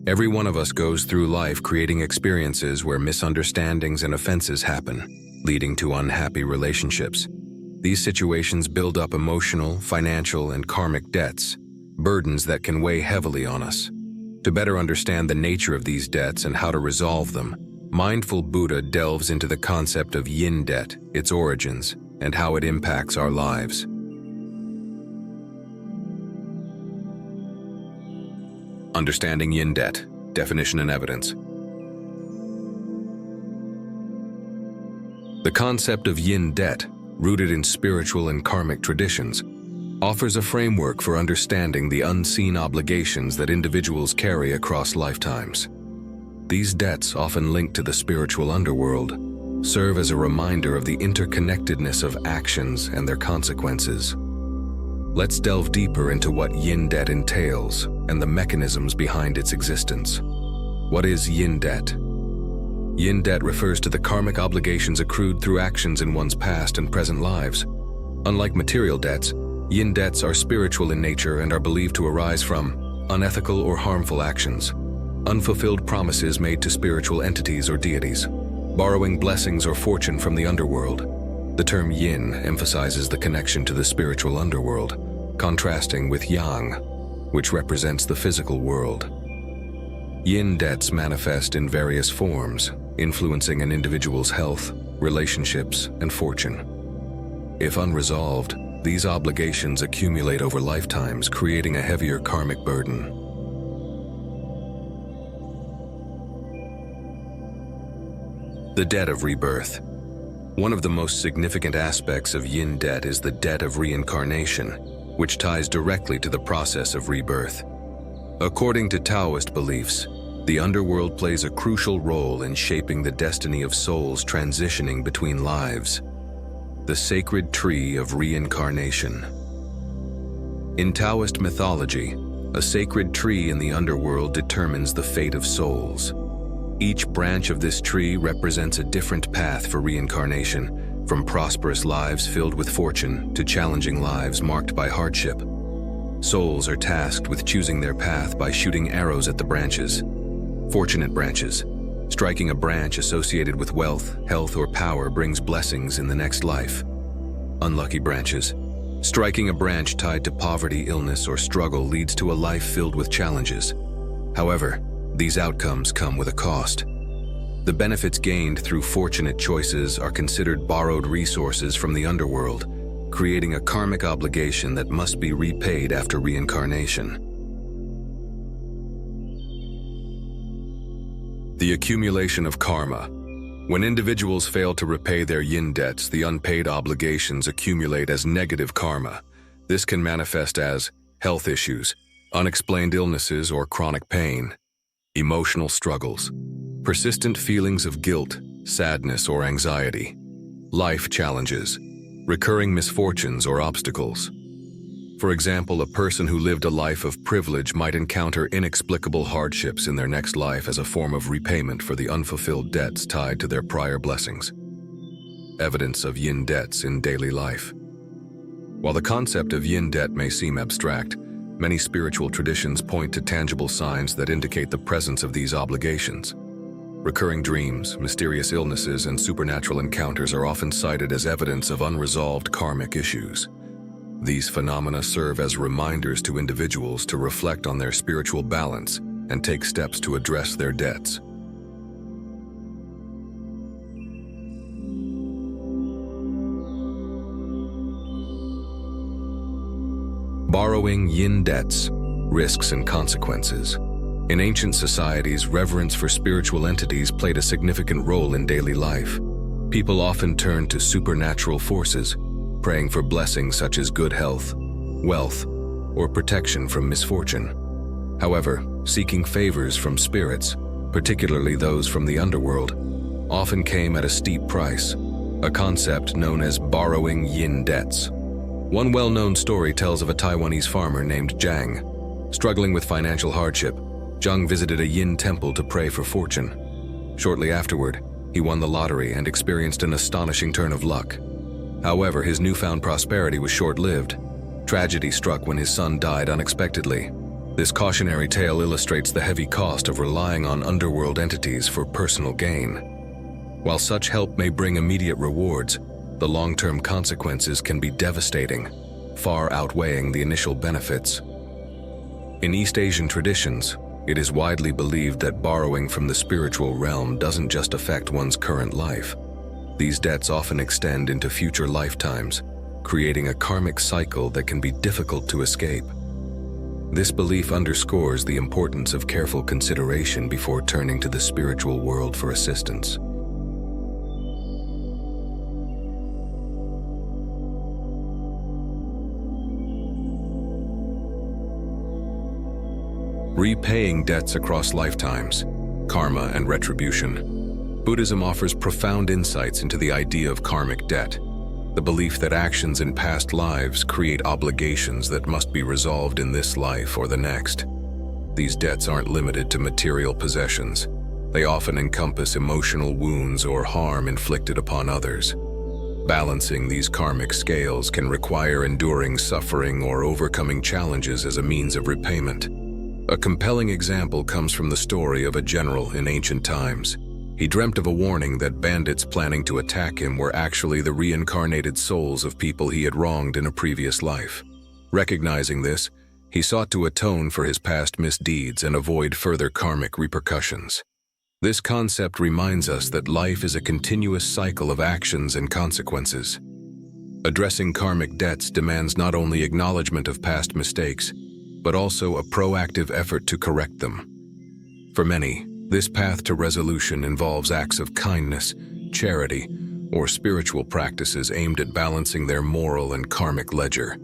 Every one of us goes through life creating experiences where misunderstandings and offenses happen, leading to unhappy relationships. These situations build up emotional, financial, and karmic debts, burdens that can weigh heavily on us. To better understand the nature of these debts and how to resolve them, Mindful Buddha delves into the concept of yin debt, its origins, and how it impacts our lives. Understanding yin debt, definition and evidence. The concept of yin debt, rooted in spiritual and karmic traditions, offers a framework for understanding the unseen obligations that individuals carry across lifetimes. These debts, often linked to the spiritual underworld, serve as a reminder of the interconnectedness of actions and their consequences. Let's delve deeper into what yin debt entails and the mechanisms behind its existence. What is yin debt? Yin debt refers to the karmic obligations accrued through actions in one's past and present lives. Unlike material debts, yin debts are spiritual in nature and are believed to arise from unethical or harmful actions, unfulfilled promises made to spiritual entities or deities, borrowing blessings or fortune from the underworld. The term yin emphasizes the connection to the spiritual underworld, contrasting with yang, which represents the physical world. Yin debts manifest in various forms, influencing an individual's health, relationships, and fortune. If unresolved, these obligations accumulate over lifetimes, creating a heavier karmic burden. The debt of rebirth. One of the most significant aspects of yin debt is the debt of reincarnation, which ties directly to the process of rebirth. According to Taoist beliefs, the underworld plays a crucial role in shaping the destiny of souls transitioning between lives. The sacred tree of reincarnation. In Taoist mythology, a sacred tree in the underworld determines the fate of souls. Each branch of this tree represents a different path for reincarnation, from prosperous lives filled with fortune to challenging lives marked by hardship. Souls are tasked with choosing their path by shooting arrows at the branches. Fortunate branches. Striking a branch associated with wealth, health, or power brings blessings in the next life. Unlucky branches. Striking a branch tied to poverty, illness, or struggle leads to a life filled with challenges. However, these outcomes come with a cost. The benefits gained through fortunate choices are considered borrowed resources from the underworld, creating a karmic obligation that must be repaid after reincarnation. The accumulation of karma. When individuals fail to repay their yin debts, the unpaid obligations accumulate as negative karma. This can manifest as health issues, unexplained illnesses or chronic pain, emotional struggles, persistent feelings of guilt, sadness, or anxiety, life challenges, recurring misfortunes or obstacles. For example, a person who lived a life of privilege might encounter inexplicable hardships in their next life as a form of repayment for the unfulfilled debts tied to their prior blessings. Evidence of yin debts in daily life. While the concept of yin debt may seem abstract, many spiritual traditions point to tangible signs that indicate the presence of these obligations. Recurring dreams, mysterious illnesses, and supernatural encounters are often cited as evidence of unresolved karmic issues. These phenomena serve as reminders to individuals to reflect on their spiritual balance and take steps to address their debts. Borrowing yin debts, risks and consequences. In ancient societies, reverence for spiritual entities played a significant role in daily life. People often turned to supernatural forces, praying for blessings such as good health, wealth, or protection from misfortune. However, seeking favors from spirits, particularly those from the underworld, often came at a steep price, a concept known as borrowing yin debts. One well-known story tells of a Taiwanese farmer named Zhang. Struggling with financial hardship, Zhang visited a yin temple to pray for fortune. Shortly afterward, he won the lottery and experienced an astonishing turn of luck. However, his newfound prosperity was short-lived. Tragedy struck when his son died unexpectedly. This cautionary tale illustrates the heavy cost of relying on underworld entities for personal gain. While such help may bring immediate rewards, the long-term consequences can be devastating, far outweighing the initial benefits. In East Asian traditions, it is widely believed that borrowing from the spiritual realm doesn't just affect one's current life. These debts often extend into future lifetimes, creating a karmic cycle that can be difficult to escape. This belief underscores the importance of careful consideration before turning to the spiritual world for assistance. Repaying debts across lifetimes, karma and retribution. Buddhism offers profound insights into the idea of karmic debt, the belief that actions in past lives create obligations that must be resolved in this life or the next. These debts aren't limited to material possessions. They often encompass emotional wounds or harm inflicted upon others. Balancing these karmic scales can require enduring suffering or overcoming challenges as a means of repayment. A compelling example comes from the story of a general in ancient times. He dreamt of a warning that bandits planning to attack him were actually the reincarnated souls of people he had wronged in a previous life. Recognizing this, he sought to atone for his past misdeeds and avoid further karmic repercussions. This concept reminds us that life is a continuous cycle of actions and consequences. Addressing karmic debts demands not only acknowledgement of past mistakes, but also a proactive effort to correct them. For many, this path to resolution involves acts of kindness, charity, or spiritual practices aimed at balancing their moral and karmic ledger.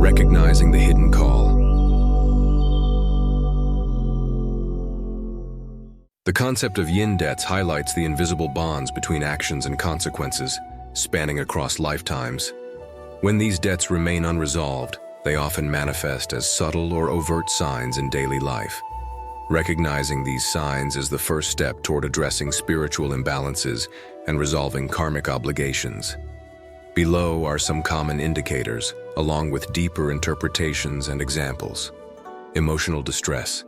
Recognizing the hidden call. The concept of yin debts highlights the invisible bonds between actions and consequences, spanning across lifetimes. When these debts remain unresolved, they often manifest as subtle or overt signs in daily life. Recognizing these signs is the first step toward addressing spiritual imbalances and resolving karmic obligations. Below are some common indicators, along with deeper interpretations and examples. Emotional distress.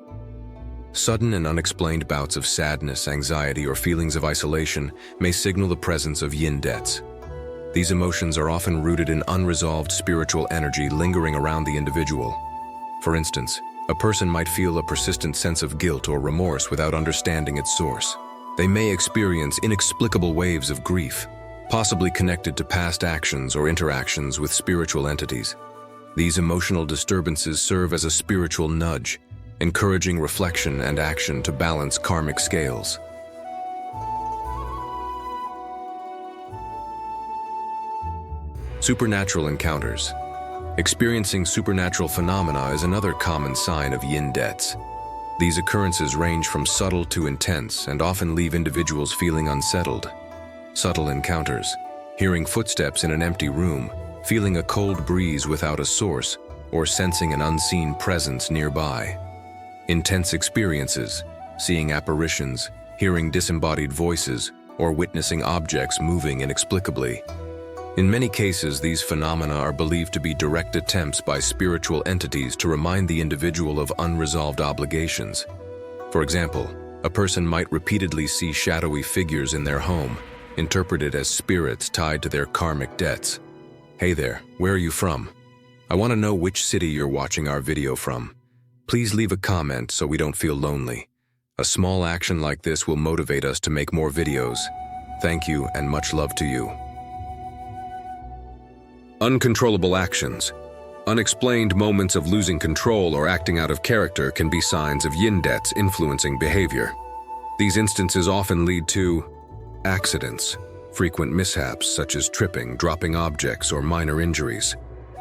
Sudden and unexplained bouts of sadness, anxiety, or feelings of isolation may signal the presence of yin debts. These emotions are often rooted in unresolved spiritual energy lingering around the individual. For instance, a person might feel a persistent sense of guilt or remorse without understanding its source. They may experience inexplicable waves of grief, possibly connected to past actions or interactions with spiritual entities. These emotional disturbances serve as a spiritual nudge, encouraging reflection and action to balance karmic scales. Supernatural encounters. Experiencing supernatural phenomena is another common sign of yin debts. These occurrences range from subtle to intense and often leave individuals feeling unsettled. Subtle encounters. Hearing footsteps in an empty room, feeling a cold breeze without a source, or sensing an unseen presence nearby. Intense experiences. Seeing apparitions, hearing disembodied voices, or witnessing objects moving inexplicably. In many cases, these phenomena are believed to be direct attempts by spiritual entities to remind the individual of unresolved obligations. For example, a person might repeatedly see shadowy figures in their home, interpreted as spirits tied to their karmic debts. Hey there, where are you from? I want to know which city you're watching our video from. Please leave a comment so we don't feel lonely. A small action like this will motivate us to make more videos. Thank you and much love to you. Uncontrollable actions. Unexplained moments of losing control or acting out of character can be signs of yin debts influencing behavior. These instances often lead to accidents, frequent mishaps such as tripping, dropping objects, or minor injuries.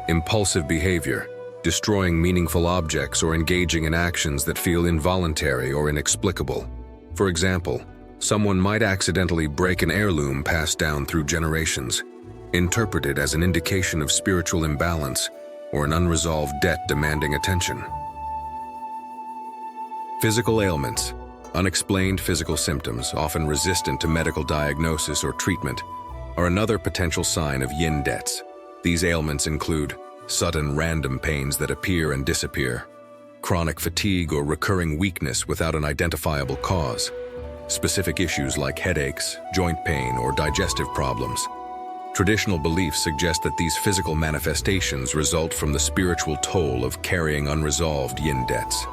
Impulsive behavior, destroying meaningful objects or engaging in actions that feel involuntary or inexplicable. For example, someone might accidentally break an heirloom passed down through generations, interpreted as an indication of spiritual imbalance or an unresolved debt demanding attention. Physical ailments, unexplained physical symptoms, often resistant to medical diagnosis or treatment, are another potential sign of yin debts. These ailments include sudden random pains that appear and disappear, chronic fatigue or recurring weakness without an identifiable cause, specific issues like headaches, joint pain, or digestive problems. Traditional beliefs suggest that these physical manifestations result from the spiritual toll of carrying unresolved yin debts.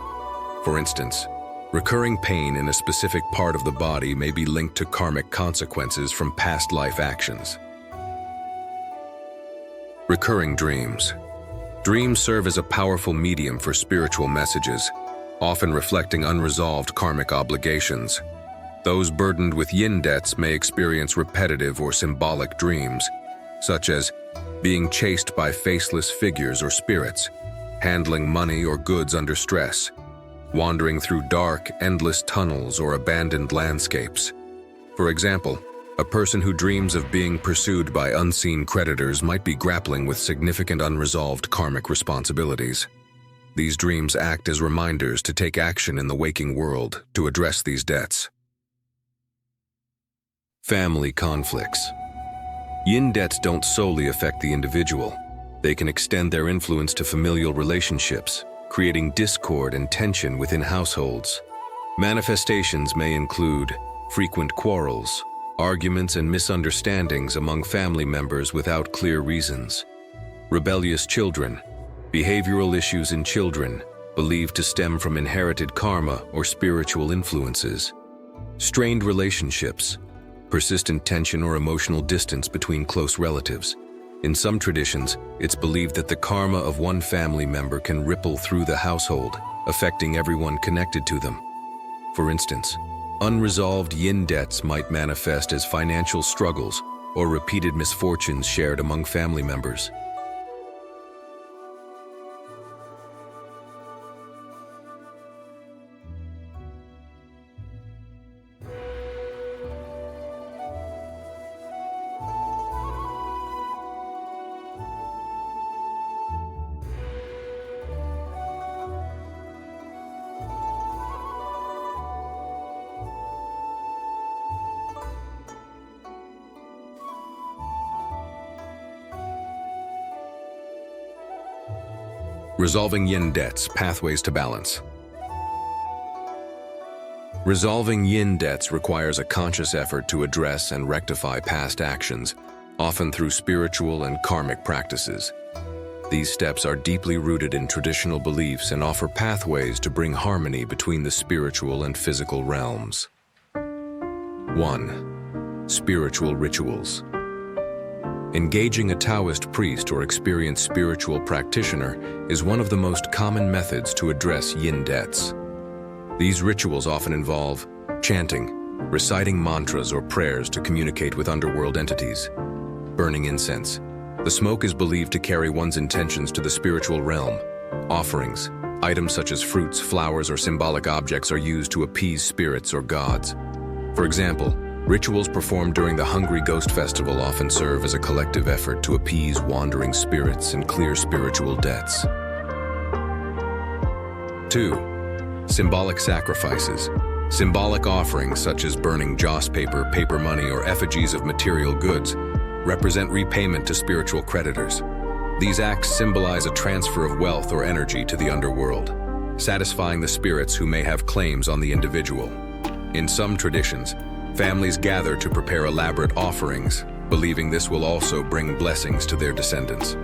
For instance, recurring pain in a specific part of the body may be linked to karmic consequences from past life actions. Recurring dreams. Dreams serve as a powerful medium for spiritual messages, often reflecting unresolved karmic obligations. Those burdened with yin debts may experience repetitive or symbolic dreams, such as being chased by faceless figures or spirits, handling money or goods under stress, wandering through dark, endless tunnels or abandoned landscapes. For example, a person who dreams of being pursued by unseen creditors might be grappling with significant unresolved karmic responsibilities. These dreams act as reminders to take action in the waking world to address these debts. Family conflicts. Yin debts don't solely affect the individual. They can extend their influence to familial relationships, creating discord and tension within households. Manifestations may include frequent quarrels, arguments and misunderstandings among family members without clear reasons, rebellious children, behavioral issues in children believed to stem from inherited karma or spiritual influences, strained relationships, persistent tension or emotional distance between close relatives. In some traditions, it's believed that the karma of one family member can ripple through the household, affecting everyone connected to them. For instance, unresolved yin debts might manifest as financial struggles or repeated misfortunes shared among family members. Resolving yin debts, pathways to balance. Resolving yin debts requires a conscious effort to address and rectify past actions, often through spiritual and karmic practices. These steps are deeply rooted in traditional beliefs and offer pathways to bring harmony between the spiritual and physical realms. 1. Spiritual rituals. Engaging a Taoist priest or experienced spiritual practitioner is one of the most common methods to address yin debts. These rituals often involve chanting, reciting mantras or prayers to communicate with underworld entities, burning incense. The smoke is believed to carry one's intentions to the spiritual realm. Offerings, items such as fruits, flowers, or symbolic objects are used to appease spirits or gods. For example, rituals performed during the Hungry Ghost Festival often serve as a collective effort to appease wandering spirits and clear spiritual debts. 2. Symbolic sacrifices. Symbolic offerings such as burning joss paper, paper money, or effigies of material goods represent repayment to spiritual creditors. These acts symbolize a transfer of wealth or energy to the underworld, satisfying the spirits who may have claims on the individual. In some traditions, families gather to prepare elaborate offerings, believing this will also bring blessings to their descendants.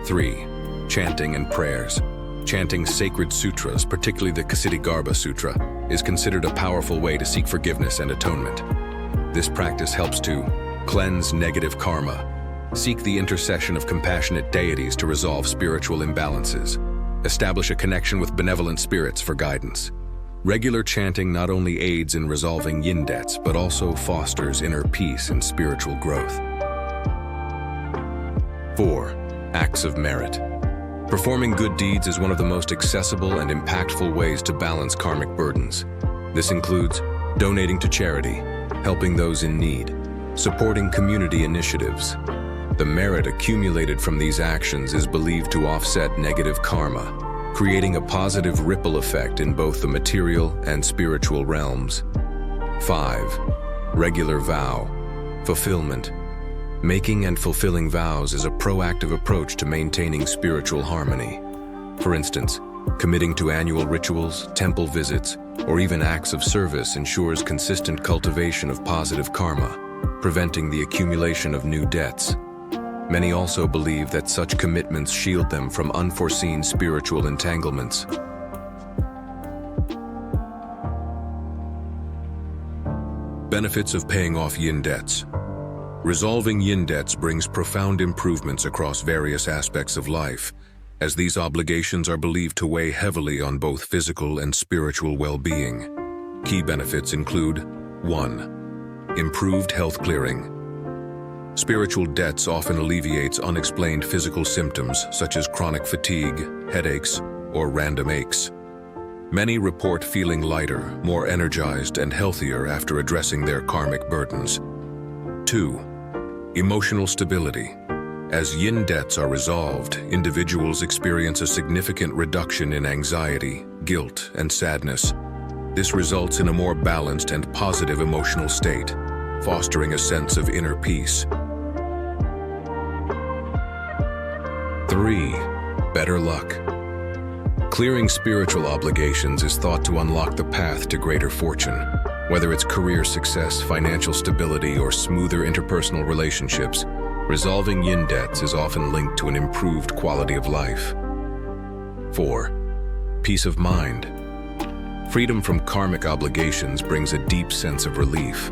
3. Chanting and prayers. Chanting sacred sutras, particularly the Ksitigarbha Sutra, is considered a powerful way to seek forgiveness and atonement. This practice helps to cleanse negative karma, seek the intercession of compassionate deities to resolve spiritual imbalances, establish a connection with benevolent spirits for guidance, Regular chanting not only aids in resolving yin debts, but also fosters inner peace and spiritual growth. 4. Acts of merit. Performing good deeds is one of the most accessible and impactful ways to balance karmic burdens. This includes donating to charity, helping those in need, supporting community initiatives. The merit accumulated from these actions is believed to offset negative karma, creating a positive ripple effect in both the material and spiritual realms. 5. Regular vow. Fulfillment. Making and fulfilling vows is a proactive approach to maintaining spiritual harmony. For instance, committing to annual rituals, temple visits, or even acts of service ensures consistent cultivation of positive karma, preventing the accumulation of new debts. Many also believe that such commitments shield them from unforeseen spiritual entanglements. Benefits of paying off yin debts. Resolving yin debts brings profound improvements across various aspects of life, as these obligations are believed to weigh heavily on both physical and spiritual well-being. Key benefits include 1. Improved health clearing. Spiritual debts often alleviates unexplained physical symptoms such as chronic fatigue, headaches, or random aches. Many report feeling lighter, more energized, and healthier after addressing their karmic burdens. 2. Emotional stability. As yin debts are resolved, individuals experience a significant reduction in anxiety, guilt, and sadness. This results in a more balanced and positive emotional state, fostering a sense of inner peace. 3. Better luck. Clearing spiritual obligations is thought to unlock the path to greater fortune. Whether it's career success, financial stability, or smoother interpersonal relationships, resolving yin debts is often linked to an improved quality of life. 4. Peace of mind. Freedom from karmic obligations brings a deep sense of relief.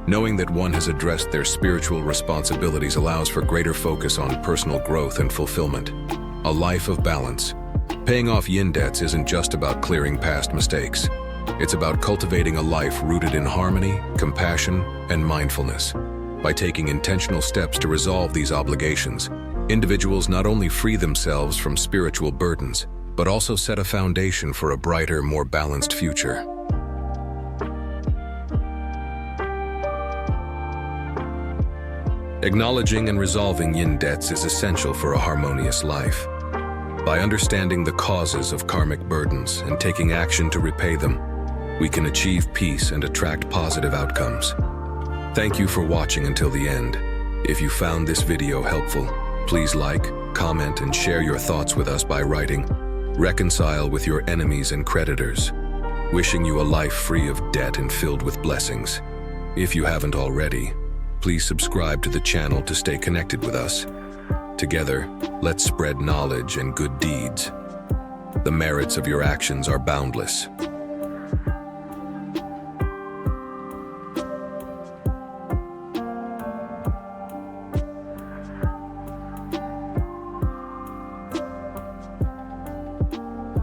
Knowing that one has addressed their spiritual responsibilities allows for greater focus on personal growth and fulfillment. A life of balance. Paying off yin debts isn't just about clearing past mistakes. It's about cultivating a life rooted in harmony, compassion, and mindfulness. By taking intentional steps to resolve these obligations, individuals not only free themselves from spiritual burdens, but also set a foundation for a brighter, more balanced future. Acknowledging and resolving yin debts is essential for a harmonious life. By understanding the causes of karmic burdens and taking action to repay them, we can achieve peace and attract positive outcomes. Thank you for watching until the end. If you found this video helpful, please like, comment, and share your thoughts with us by writing, "Reconcile with your enemies and creditors." Wishing you a life free of debt and filled with blessings. If you haven't already, please subscribe to the channel to stay connected with us. Together, let's spread knowledge and good deeds. The merits of your actions are boundless.